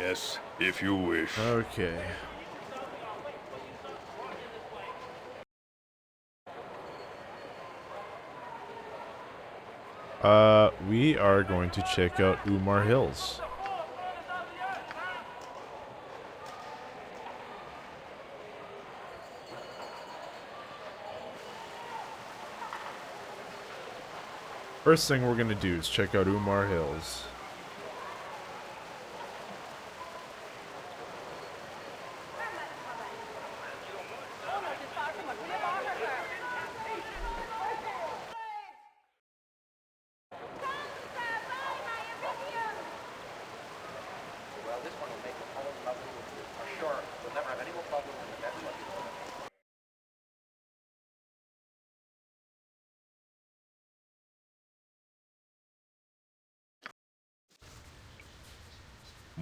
Yes, if you wish. Okay. We are going to check out Umar Hills. First thing we're gonna do is check out Umar Hills.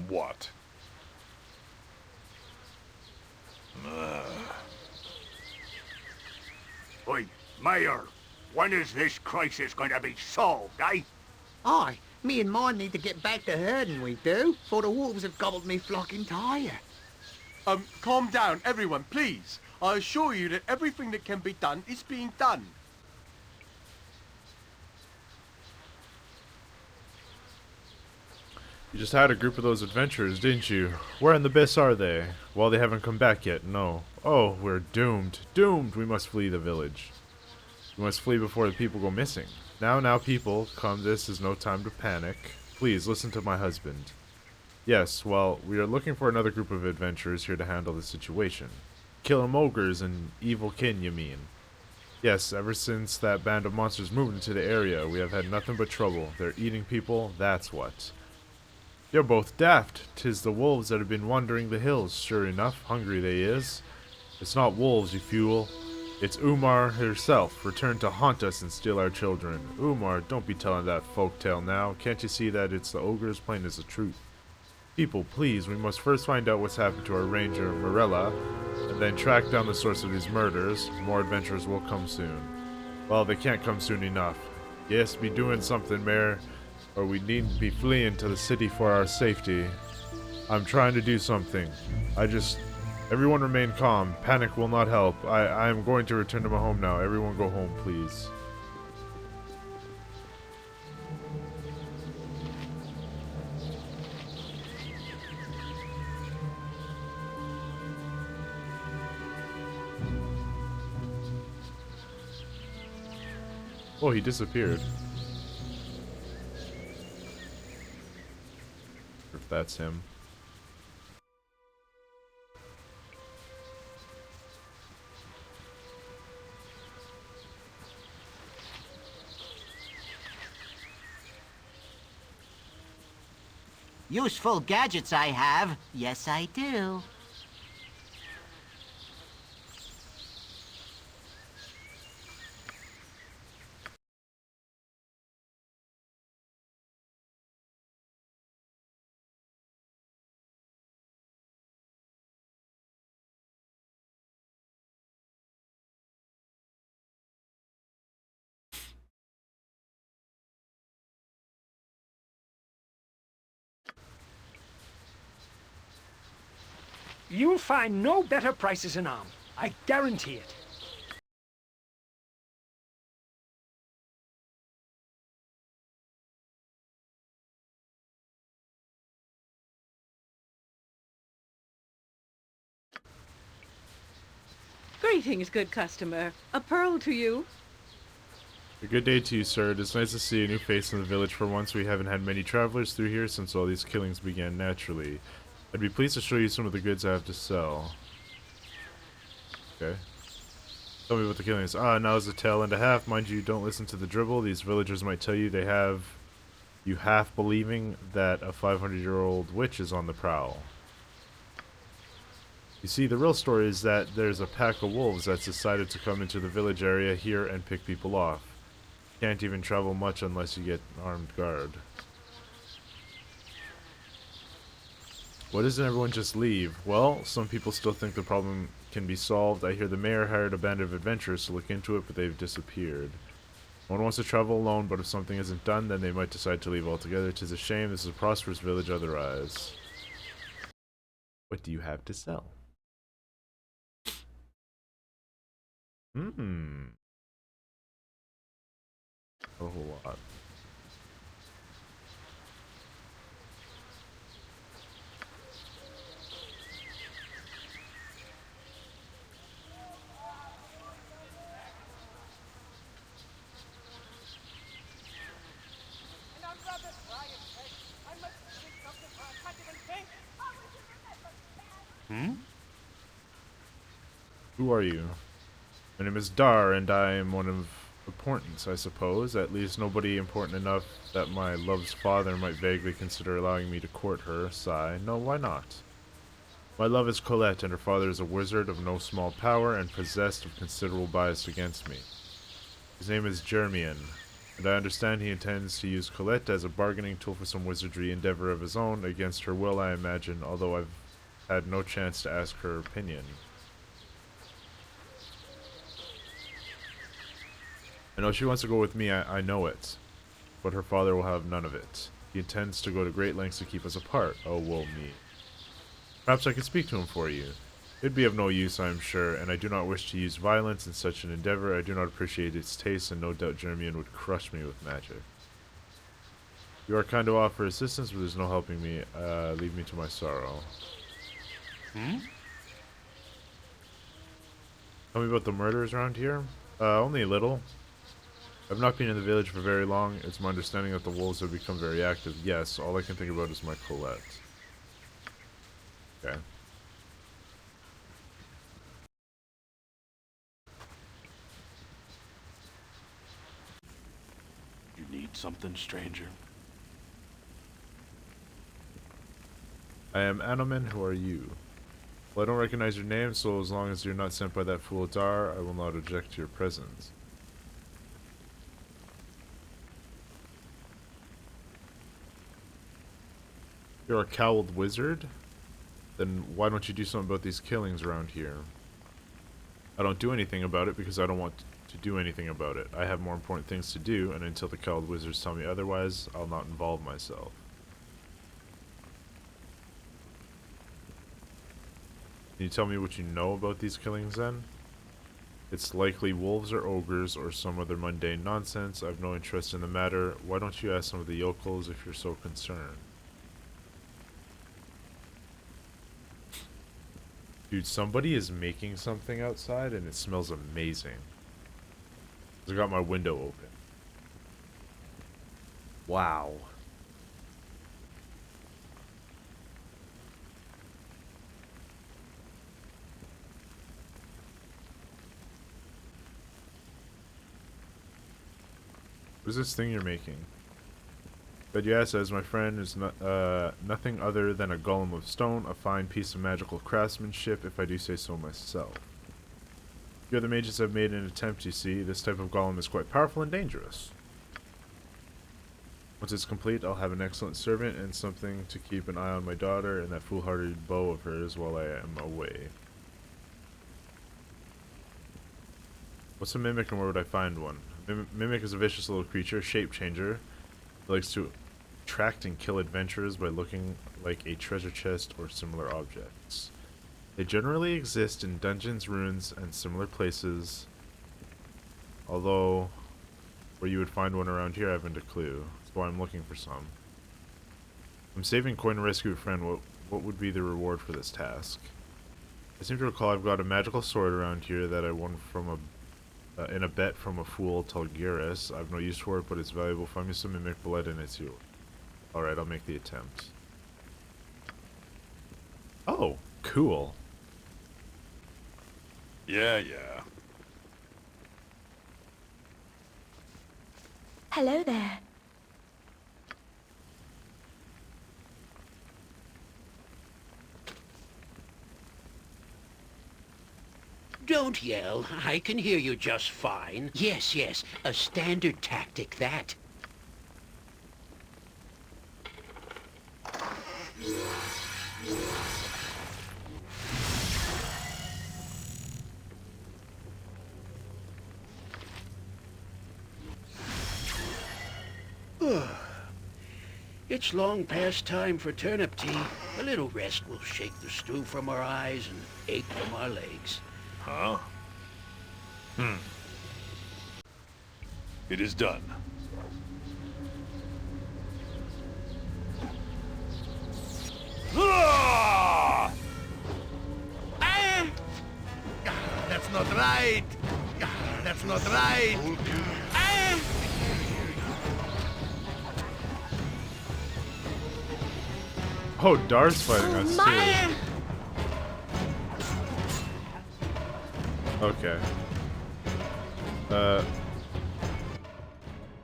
What? Oi, Mayor, when is this crisis going to be solved, eh? Aye, me and mine need to get back to herding, we do, for the wolves have gobbled me flock entire. Calm down, everyone, please. I assure you that everything that can be done is being done. You just had a group of those adventurers, didn't you? Where in the abyss are they? Well, they haven't come back yet, no. Oh, we're doomed. Doomed! We must flee the village. We must flee before the people go missing. Now, people, come, this is no time to panic. Please, listen to my husband. Yes, well, we are looking for another group of adventurers here to handle the situation. Killing ogres and evil kin, you mean? Yes, ever since that band of monsters moved into the area, we have had nothing but trouble. They're eating people, that's what. You're both daft. 'Tis the wolves that have been wandering the hills. Sure enough, hungry they is. It's not wolves, you fool. It's Umar herself, returned to haunt us and steal our children. Umar, don't be telling that folktale now. Can't you see that it's the ogres plain as the truth? People, please, we must first find out what's happened to our ranger, Morella, and then track down the source of these murders. More adventurers will come soon. Well, they can't come soon enough. Yes, be doing something, Mayor, or we needn't be fleeing to the city for our safety. I'm trying to do something. Everyone remain calm. Panic will not help. I am going to return to my home now. Everyone go home, please. Oh, he disappeared. If that's him. Useful gadgets I have. Yes, I do. You'll find no better prices in Arm. I guarantee it. Greetings, good customer. A pearl to you. A good day to you, sir. It is nice to see a new face in the village. For once, we haven't had many travelers through here since all these killings began naturally. I'd be pleased to show you some of the goods I have to sell. Okay. Tell me what the killing is. Ah, now is a tale and a half. Mind you, don't listen to the dribble. These villagers might tell you they have you half believing that a 500-year-old witch is on the prowl. You see, the real story is that there's a pack of wolves that's decided to come into the village area here and pick people off. Can't even travel much unless you get an armed guard. Why doesn't everyone just leave? Well, some people still think the problem can be solved. I hear the mayor hired a band of adventurers to look into it, but they've disappeared. No one wants to travel alone, but if something isn't done, then they might decide to leave altogether. 'Tis a shame. This is a prosperous village otherwise. What do you have to sell? Hmm. A whole lot. Who are you? My name is Dar, and I am one of importance, I suppose. At least nobody important enough that my love's father might vaguely consider allowing me to court her. Sigh. No, why not? My love is Colette, and her father is a wizard of no small power and possessed of considerable bias against me. His name is Jeremian, and I understand he intends to use Colette as a bargaining tool for some wizardry endeavor of his own, against her will, I imagine, although I've had no chance to ask her opinion. I know she wants to go with me, I know it. But her father will have none of it. He intends to go to great lengths to keep us apart. Oh, woe me. Perhaps I could speak to him for you. It'd be of no use, I am sure, and I do not wish to use violence in such an endeavor. I do not appreciate its taste, and no doubt Jeremian would crush me with magic. You are kind to offer assistance, but there's no helping me. Leave me to my sorrow. Tell me about the murders around here? Only a little. I've not been in the village for very long. It's my understanding that the wolves have become very active. Yes, all I can think about is my Colette. Okay. You need something, stranger? I am Anomen. Who are you? Well, I don't recognize your name, so as long as you're not sent by that fool Dar, I will not object to your presence. You're a cowled wizard? Then why don't you do something about these killings around here? I don't do anything about it because I don't want to do anything about it. I have more important things to do, and until the cowled wizards tell me otherwise, I'll not involve myself. Can you tell me what you know about these killings then? It's likely wolves or ogres or some other mundane nonsense. I have no interest in the matter. Why don't you ask some of the yokels if you're so concerned? Dude, somebody is making something outside and it smells amazing. I got my window open. Wow. What is this thing you're making? But yeah, says my friend is not nothing other than a golem of stone, a fine piece of magical craftsmanship, if I do say so myself. The other mages have made an attempt, you see. This type of golem is quite powerful and dangerous. Once it's complete, I'll have an excellent servant and something to keep an eye on my daughter and that foolhardy bow of hers while I am away. What's a mimic and where would I find one? Mimic is a vicious little creature, shape changer. It likes to attract and kill adventurers by looking like a treasure chest or similar objects. They generally exist in dungeons, ruins, and similar places. Although, where you would find one around here, I haven't a clue. That's why I'm looking for some. I'm saving coin to rescue a friend. What would be the reward for this task? I seem to recall I've got a magical sword around here that I won from in a bet from a fool Talgiris. I've no use for it, but it's valuable. Find me some mimic blood and it's yours. Alright, I'll make the attempt. Oh, cool. Yeah. Hello there. Don't yell. I can hear you just fine. Yes, a standard tactic, that. It's long past time for turnip tea. A little rest will shake the stew from our eyes and ache from our legs. Huh? It is done. Ah! That's not right. That's not right. Oh, Dar's fighting us too. Okay.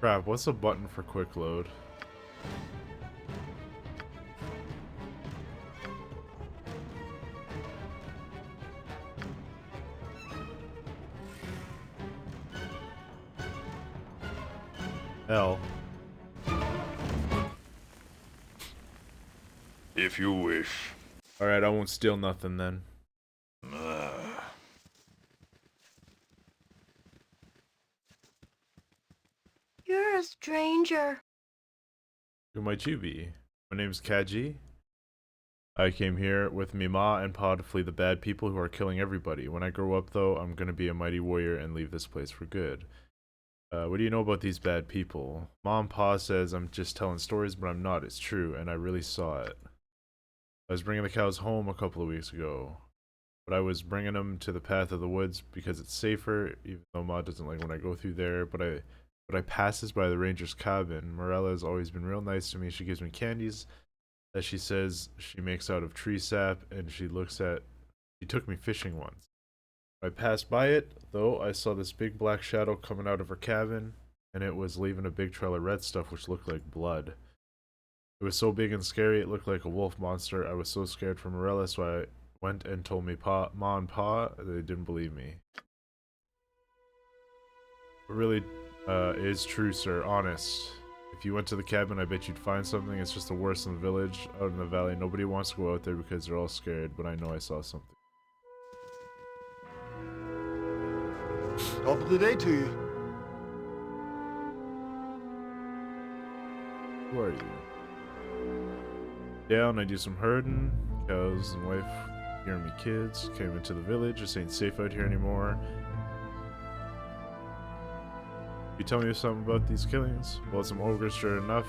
Crap, what's the button for quick load? L. If you wish. Alright, I won't steal nothing then. You're a stranger. Who might you be? My name's Kaji. I came here with me ma and pa to flee the bad people who are killing everybody. When I grow up though, I'm gonna be a mighty warrior and leave this place for good. What do you know about these bad people? Mom pa says I'm just telling stories, but I'm not. It's true, and I really saw it. I was bringing the cows home a couple of weeks ago, but I was bringing them to the path of the woods because it's safer, even though ma doesn't like when I go through there, but I passes by the ranger's cabin. Morella has always been real nice to me. She gives me candies that she says she makes out of tree sap, and she took me fishing once. I passed by it, though, I saw this big black shadow coming out of her cabin, and it was leaving a big trail of red stuff which looked like blood. It was so big and scary, it looked like a wolf monster. I was so scared for Morella, so I went and told Ma and Pa. They didn't believe me. It really is true, sir, honest. If you went to the cabin, I bet you'd find something. It's just the worst in the village, out in the valley. Nobody wants to go out there because they're all scared, but I know I saw something. Top of the day to you. Who are you? Down, I do some herding. Cows and wife hearing me kids. Came into the village. This ain't safe out here anymore. You tell me something about these killings? Well, some ogres, sure enough.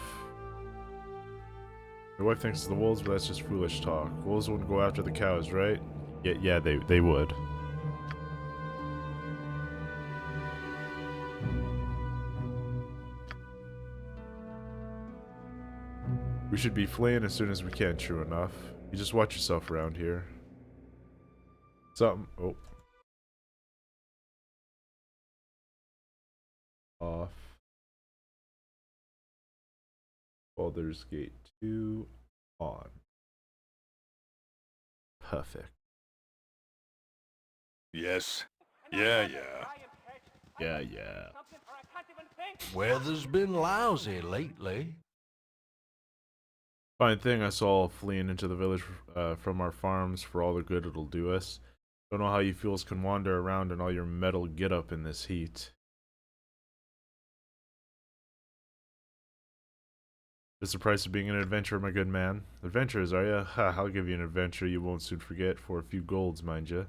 Your wife thinks it's the wolves, but that's just foolish talk. Wolves wouldn't go after the cows, right? Yeah, they would. We should be fleeing as soon as we can, true enough. You just watch yourself around here. Something. Oh. Off. Baldur's Gate 2 on. Perfect. Yes. Yeah. Yeah. Weather's been lousy lately. Fine thing us all fleeing into the village from our farms for all the good it'll do us. Don't know how you fools can wander around in all your metal get-up in this heat. It's the price of being an adventurer, my good man. Adventurers, are ya? Ha, I'll give you an adventure you won't soon forget, for a few golds, mind ya.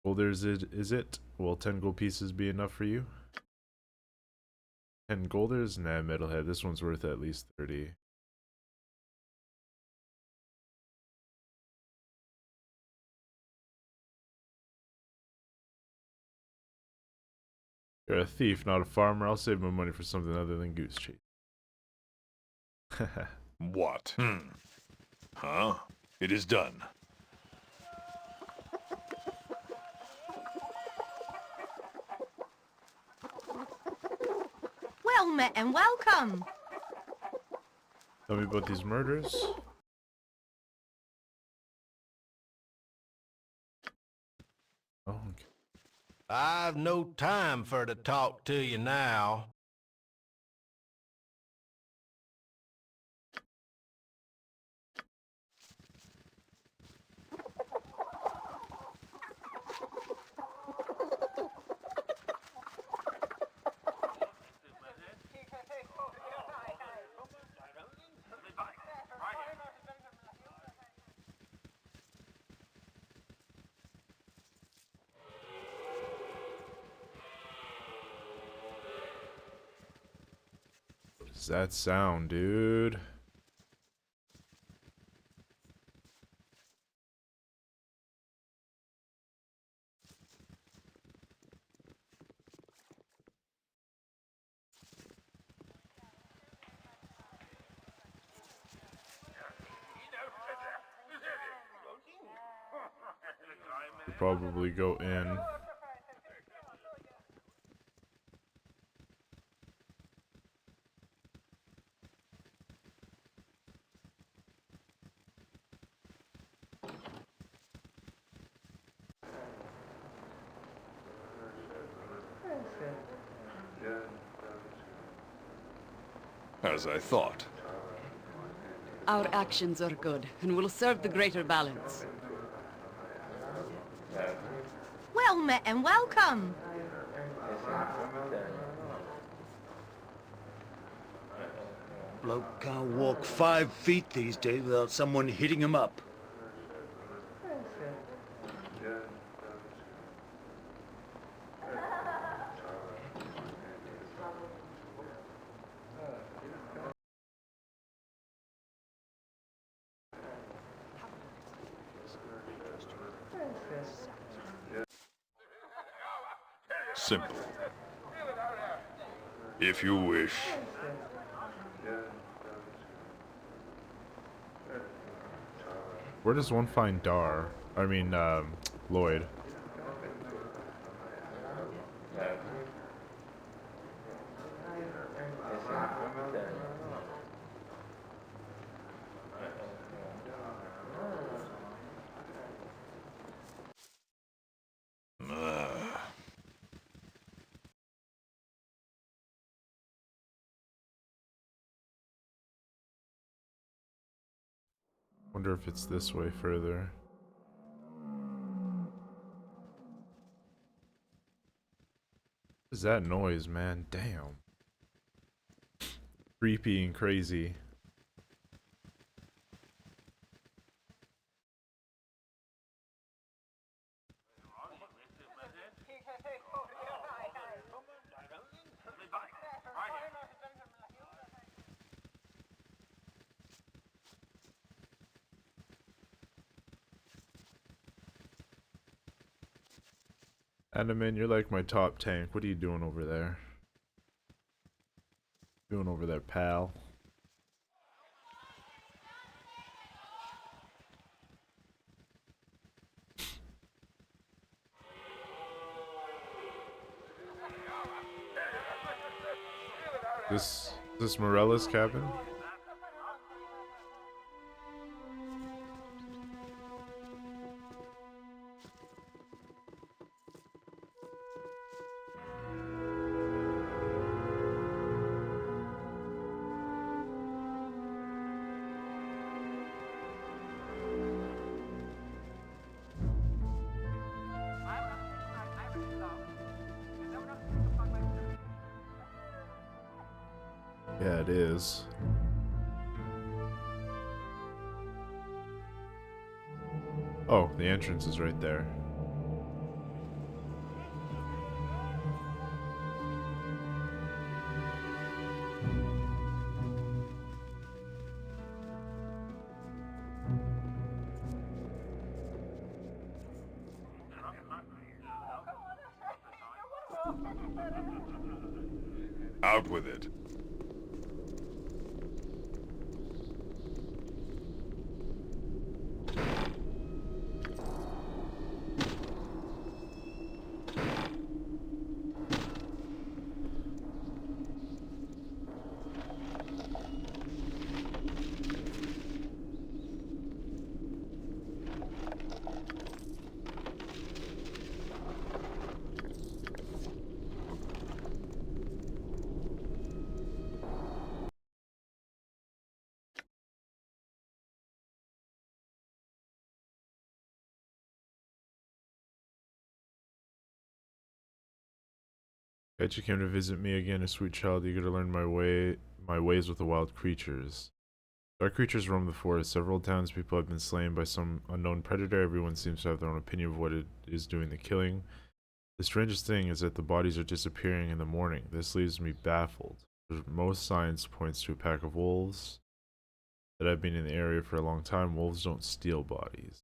Golders is it? Will 10 gold pieces be enough for you? 10 golders? Nah, metalhead, this one's worth at least 30. You're a thief, not a farmer. I'll save my money for something other than goose chase. What? Huh? It is done. Well met and welcome. Tell me about these murders. Oh, okay. I've no time for to talk to you now. What's that sound, dude? Probably go in. As I thought. Our actions are good, and will serve the greater balance. Well met and welcome. Bloke can't walk 5 feet these days without someone hitting him up. Simple. If you wish. Where does one find Dar? I mean, Lloyd. Wonder if it's this way further. What is that noise, man? Damn. Creepy and crazy. Enderman, you're like my top tank. What are you doing over there? Doing over there, pal? This Morella's cabin? Yeah, it is. Oh, the entrance is right there. Out with it. Glad you came to visit me again, a sweet child, eager to learn my ways with the wild creatures. Dark creatures roam the forest. Several townspeople have been slain by some unknown predator. Everyone seems to have their own opinion of what it is doing the killing. The strangest thing is that the bodies are disappearing in the morning. This leaves me baffled. Most signs points to a pack of wolves. That I've been in the area for a long time. Wolves don't steal bodies.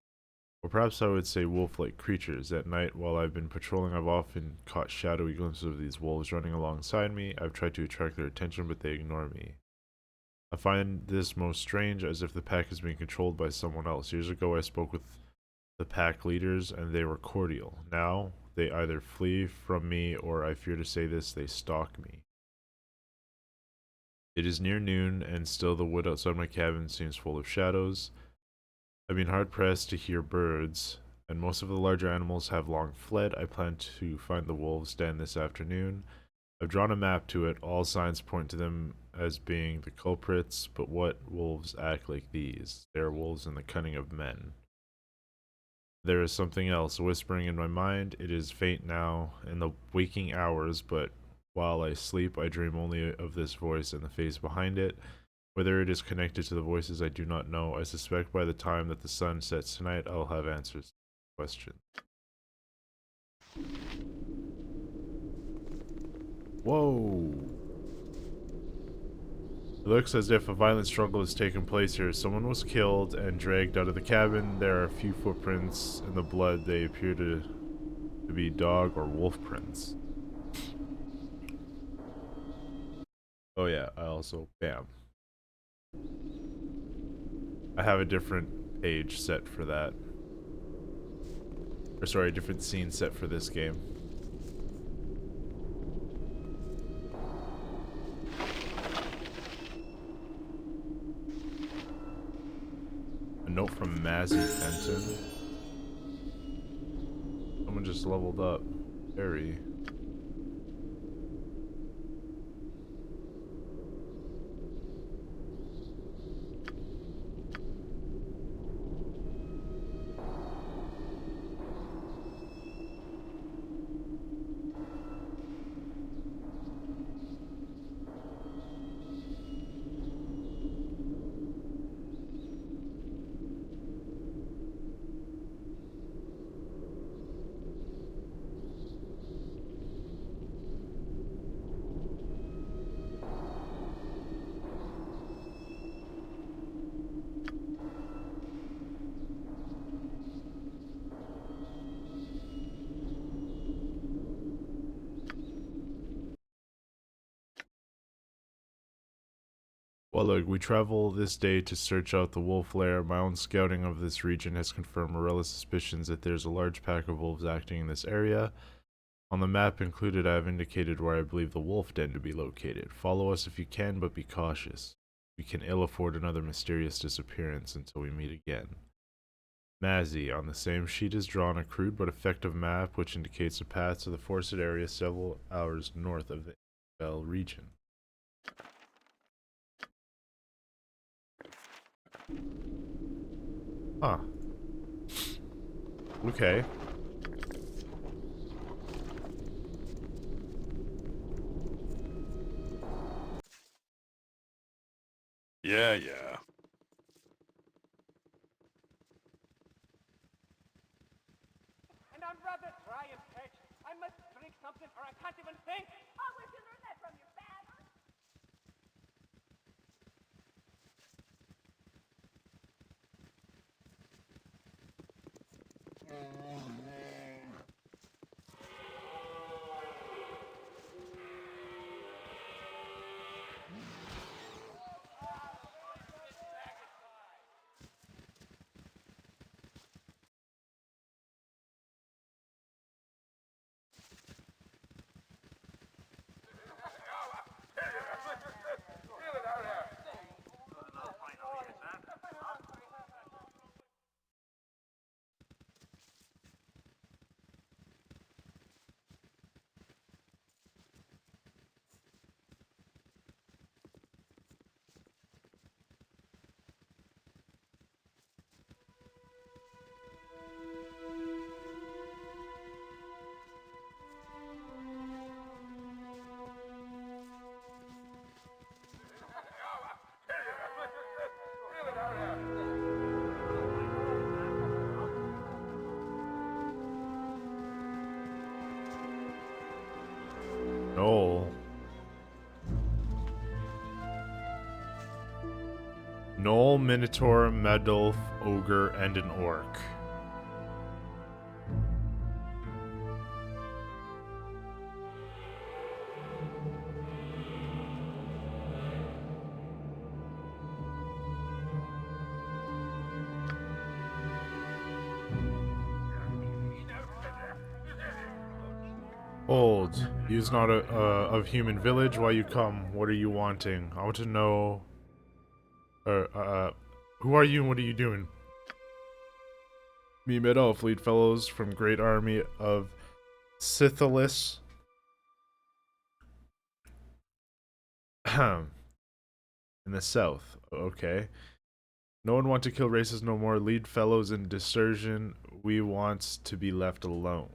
Or perhaps I would say wolf-like creatures. At night, while I've been patrolling, I've often caught shadowy glimpses of these wolves running alongside me. I've tried to attract their attention, but they ignore me. I find this most strange, as if the pack is being controlled by someone else. Years ago, I spoke with the pack leaders, and they were cordial. Now, they either flee from me, or I fear to say this, they stalk me. It is near noon, and still the wood outside my cabin seems full of shadows. I've been hard-pressed to hear birds, and most of the larger animals have long fled. I plan to find the wolves' den this afternoon. I've drawn a map to it. All signs point to them as being the culprits, but what wolves act like these? They are wolves in the cunning of men. There is something else whispering in my mind. It is faint now in the waking hours, but while I sleep, I dream only of this voice and the face behind it. Whether it is connected to the voices, I do not know. I suspect by the time that the sun sets tonight, I'll have answers to the question. Whoa! It looks as if a violent struggle has taken place here. Someone was killed and dragged out of the cabin. There are a few footprints in the blood. They appear to be dog or wolf prints. Oh yeah, I also, bam. I have a different page set for that. Or sorry, a different scene set for this game. A note from Mazzy Fenton. Someone just leveled up. Very. Well, look, we travel this day to search out the wolf lair. My own scouting of this region has confirmed Morella's suspicions that there's a large pack of wolves acting in this area. On the map included, I have indicated where I believe the wolf den to be located. Follow us if you can, but be cautious. We can ill afford another mysterious disappearance until we meet again. Mazzy. On the same sheet is drawn a crude but effective map which indicates a path to the forested area several hours north of the Bell region. Huh. Okay. Yeah. And I'm rather dry and parched. I must drink something or I can't even think. Oh, where'd you learn that from, your father? Noel. Gnoll, Minotaur, Medolf, Ogre, and an Orc. Old, use not of human village. Why you come? What are you wanting? I want to know. Who are you and what are you doing? Me, Medolf, lead fellows from great army of Scythalus. In the south. Okay. No one want to kill races no more. Lead fellows in dispersion. We want to be left alone.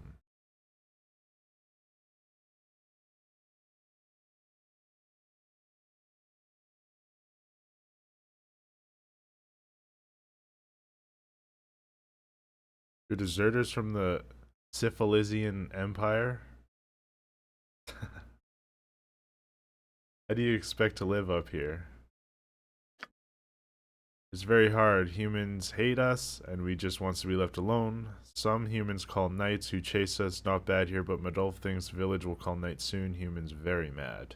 You're deserters from the Syphilisian Empire? How do you expect to live up here? It's very hard. Humans hate us, and we just want to be left alone. Some humans call knights who chase us. Not bad here, but Medolf thinks village will call night soon. Humans very mad.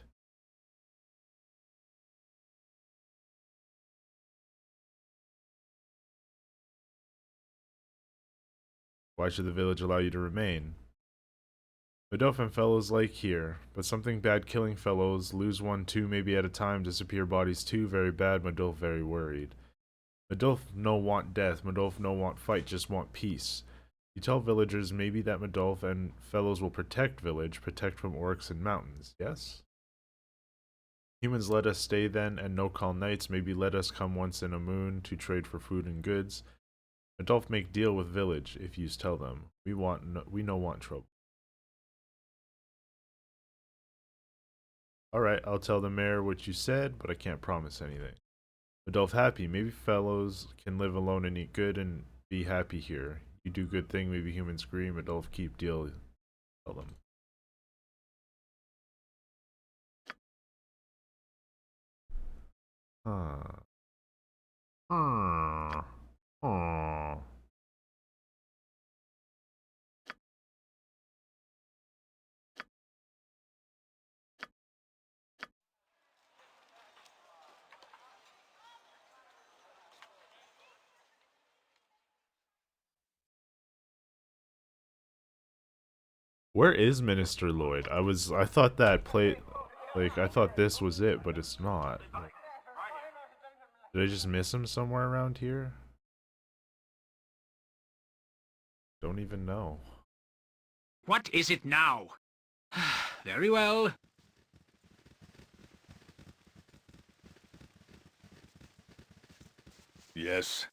Why should the village allow you to remain? Medolf and fellows like here, but something bad killing fellows. Lose one, two, maybe at a time. Disappear bodies too. Very bad. Medolf very worried. Medolf no want death. Medolf no want fight. Just want peace. You tell villagers maybe that Medolf and fellows will protect village, protect from orcs and mountains. Yes? Humans let us stay then, and no call nights. Maybe let us come once in a moon to trade for food and goods. Medolf make deal with village, if yous tell them. We no want trouble. Alright, I'll tell the mayor what you said, but I can't promise anything. Medolf happy. Maybe fellows can live alone and eat good and be happy here. You do good thing, maybe humans scream. Medolf keep deal. Tell them. Where is Minister Lloyd? I thought that play, like, I thought this was it, but it's not. Did I just miss him somewhere around here? Don't even know. What is it now? Very well. Yes.